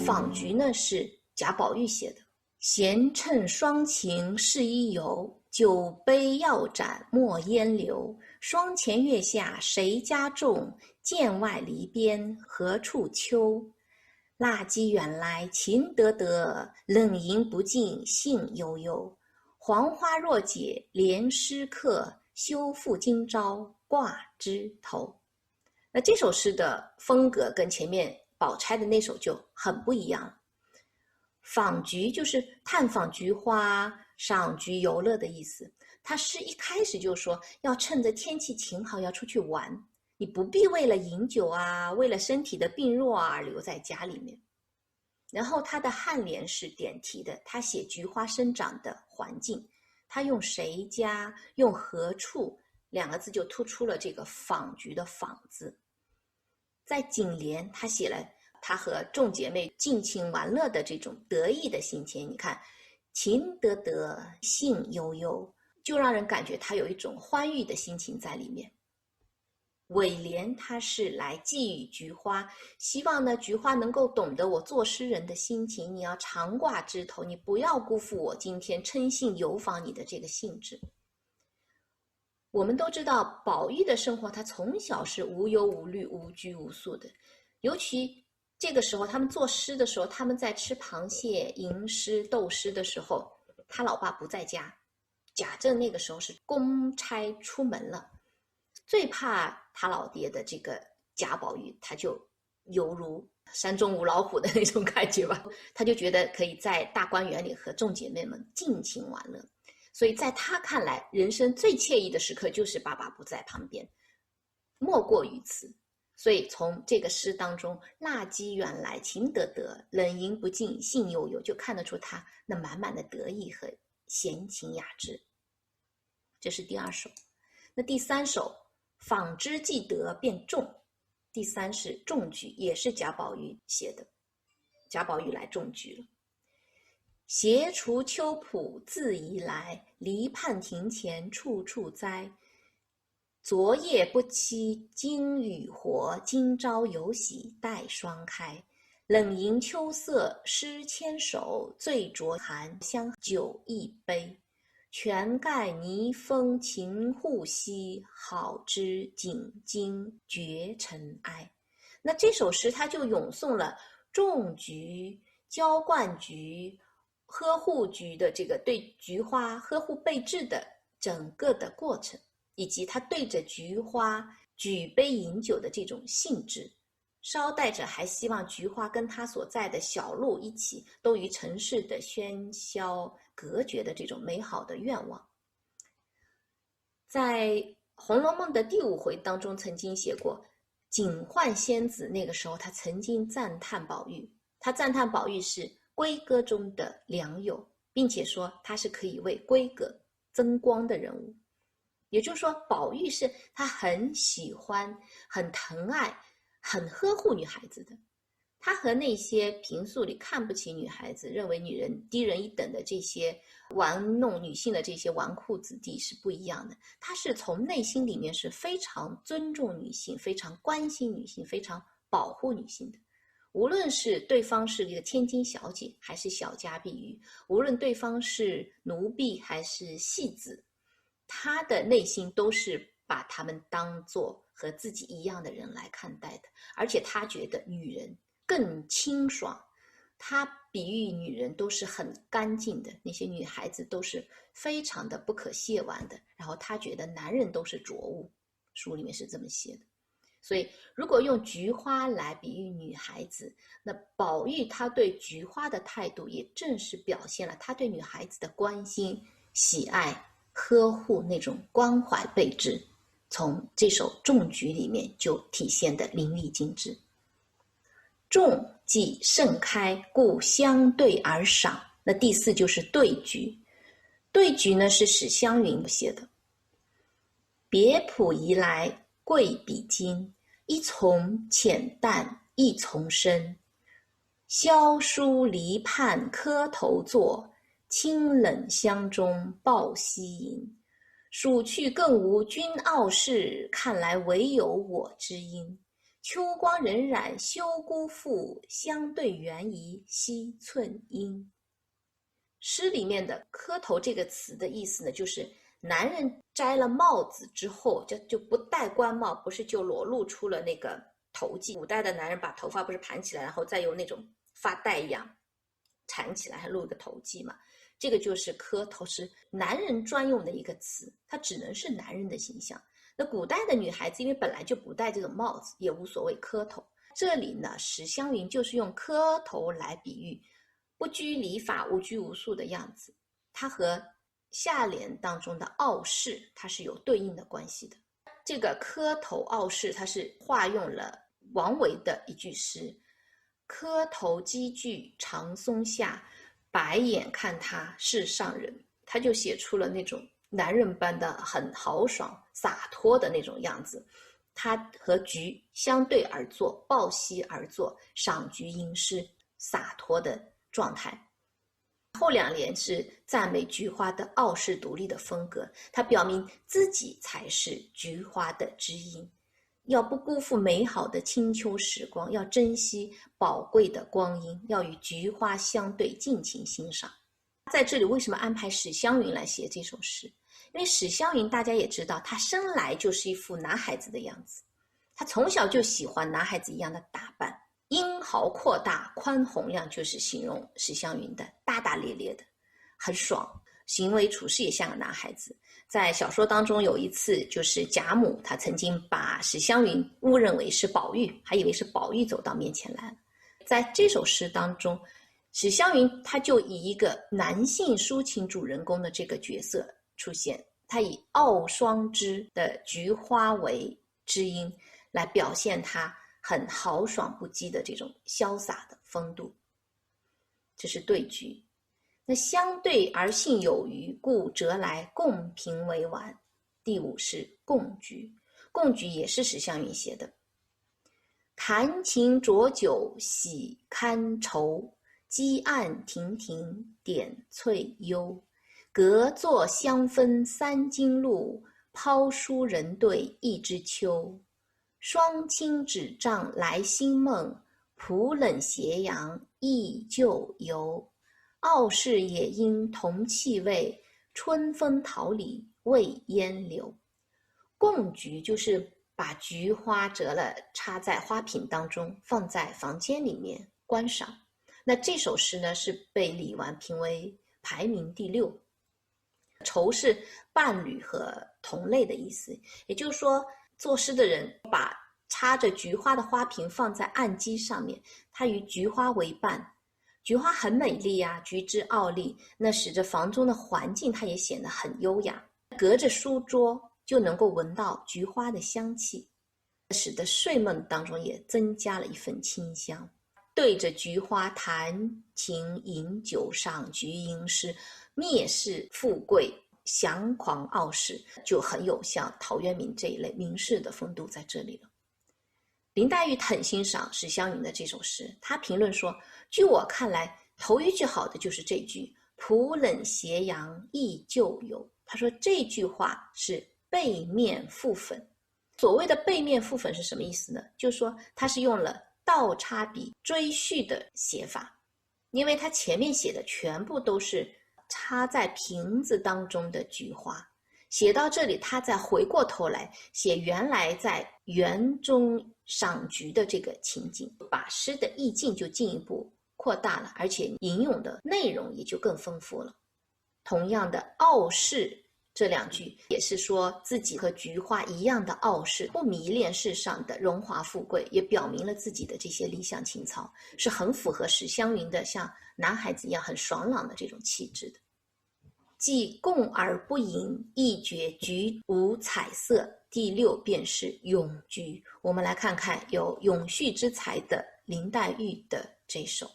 访菊呢是贾宝玉写的。闲乘双擎试衣游，酒杯要盏莫烟流。霜前月下谁家种？剑外篱边何处秋？蜡鸡远来情得得，冷饮不尽兴悠悠。黄花若解怜诗客，休复今朝挂枝头。那这首诗的风格跟前面宝钗的那首就很不一样了。访菊就是探访菊花、赏菊游乐的意思。他诗一开始就说要趁着天气晴好要出去玩，你不必为了饮酒啊，为了身体的病弱啊而留在家里面。然后他的颔联是点题的，他写菊花生长的环境，他用谁家用何处两个字就突出了这个访菊的访字。在颈联他写了他和众姐妹尽情玩乐的这种得意的心情，你看情得得兴悠悠，就让人感觉他有一种欢愉的心情在里面。尾联它是来寄语菊花，希望呢菊花能够懂得我做诗人的心情，你要常挂枝头，你不要辜负我今天称性游访你的这个兴致。我们都知道宝玉的生活他从小是无忧无虑无拘无束的，尤其这个时候他们作诗的时候，他们在吃螃蟹吟诗斗诗的时候，他老爸不在家，贾政那个时候是公差出门了，最怕他老爹的这个贾宝玉，他就犹如山中无老虎的那种感觉吧，他就觉得可以在大观园里和众姐妹们尽情玩乐。所以在他看来，人生最惬意的时刻就是爸爸不在旁边，莫过于此。所以从这个诗当中，蜡鸡远来情得得，冷饮不尽兴悠悠，就看得出他那满满的得意和闲情雅致。这是第二首。那第三首访之既得便种，第三是种菊，也是贾宝玉写的，贾宝玉来种菊了。斜除秋浦自宜来，篱畔庭前处处栽。昨夜不期今雨活，今朝有喜待霜开。冷吟秋色诗千首，醉酌寒香酒一杯。泉盖泥封晴户兮，好知锦巾绝尘埃。那这首诗它就咏颂了种菊、浇灌菊、呵护菊的这个对菊花呵护备至的整个的过程，以及他对着菊花举杯饮酒的这种兴致，捎带着还希望菊花跟他所在的小路一起都与城市的喧嚣隔绝的这种美好的愿望。在《红楼梦》的第5回当中曾经写过，警幻仙子那个时候他曾经赞叹宝玉，他赞叹宝玉是闺阁中的良友，并且说他是可以为闺阁增光的人物。也就是说宝玉是他很喜欢很疼爱很呵护女孩子的，他和那些平素里看不起女孩子认为女人低人一等的这些玩弄女性的这些纨绔子弟是不一样的，他是从内心里面是非常尊重女性，非常关心女性，非常保护女性的。无论是对方是一个千金小姐还是小家碧玉，无论对方是奴婢还是戏子，他的内心都是把他们当作和自己一样的人来看待的。而且他觉得女人更清爽，他比喻女人都是很干净的，那些女孩子都是非常的不可亵玩的，然后他觉得男人都是浊物，书里面是这么写的。所以如果用菊花来比喻女孩子，那宝玉他对菊花的态度也正是表现了他对女孩子的关心、喜爱、呵护，那种关怀备至，从这首种菊里面就体现得淋漓尽致。种即盛开，故相对而赏。那第4就是对菊，对菊呢是史湘云写的。别浦移来贵比金，一丛浅淡一丛深。萧疏篱畔磕头坐，清冷香中抱膝吟。数去更无君傲事，看来唯有我知音。秋光荏苒休辜负，相对缘宜惜寸阴。诗里面的磕头这个词的意思呢，就是男人摘了帽子之后就不戴官帽，不是就裸露出了那个头髻。古代的男人把头发不是盘起来，然后再用那种发带一样缠起来，还露个头髻嘛。这个就是磕头，是男人专用的一个词，它只能是男人的形象。那古代的女孩子因为本来就不戴这种帽子，也无所谓磕头。这里呢，史湘云就是用磕头来比喻不拘礼法、无拘无束的样子，它和下联当中的傲视它是有对应的关系的。这个磕头傲视，它是化用了王维的一句诗：磕头积聚长松下，白眼看他是上人。他就写出了那种男人般的很豪爽洒脱的那种样子。他和菊相对而坐，抱膝而坐，赏菊吟诗，洒脱的状态。后两联是赞美菊花的傲视独立的风格，它表明自己才是菊花的知音，要不辜负美好的清秋时光，要珍惜宝贵的光阴，要与菊花相对，尽情欣赏。在这里为什么安排史湘云来写这首诗？因为史湘云大家也知道，她生来就是一副男孩子的样子，她从小就喜欢男孩子一样的打扮，英豪阔大宽洪亮就是形容史湘云的，大大咧咧的，很爽，行为处事也像个男孩子。在小说当中有一次，就是贾母她曾经把史湘云误认为是宝玉，还以为是宝玉走到面前来了。在这首诗当中，史湘云她就以一个男性抒情主人公的这个角色出现，她以傲霜枝的菊花为知音，来表现她很豪爽不羁的这种潇洒的风度。这是对句。那相对而信有余，故折来共评为完。第五是贡菊，贡菊也是史湘云写的。弹琴浊酒喜堪愁，积案亭亭点翠幽。隔座相分三津路，抛书人对一枝秋。双亲纸帐来新梦，浦冷斜阳忆旧游。傲视也因同气味，春风桃李未烟流。贡菊就是把菊花折了插在花瓶当中，放在房间里面观赏。那这首诗呢，是被李纨评为排名第6。愁是伴侣和同类的意思，也就是说作诗的人把插着菊花的花瓶放在案几上面，它与菊花为伴。菊花很美丽啊，菊之傲丽，那使得房中的环境它也显得很优雅。隔着书桌就能够闻到菊花的香气，使得睡梦当中也增加了一份清香。对着菊花弹琴饮酒，赏菊吟诗，蔑视富贵，降狂傲世，就很有像陶渊明这一类名士的风度在这里了。林黛玉很欣赏史湘云的这首诗，她评论说，据我看来，头一句好的就是这句浦冷斜阳忆旧游。她说这句话是背面赋粉。所谓的背面赋粉是什么意思呢？就是说它是用了倒插笔追叙的写法，因为它前面写的全部都是插在瓶子当中的菊花，写到这里他再回过头来写原来在园中赏菊的这个情景，把诗的意境就进一步扩大了，而且吟咏的内容也就更丰富了。同样的，傲视这两句也是说自己和菊花一样的傲视，不迷恋世上的荣华富贵，也表明了自己的这些理想情操，是很符合史湘云的像男孩子一样很爽朗的这种气质的。既共而不淫，亦觉菊无彩色。第6便是咏菊。我们来看看有永续之才的林黛玉的这首。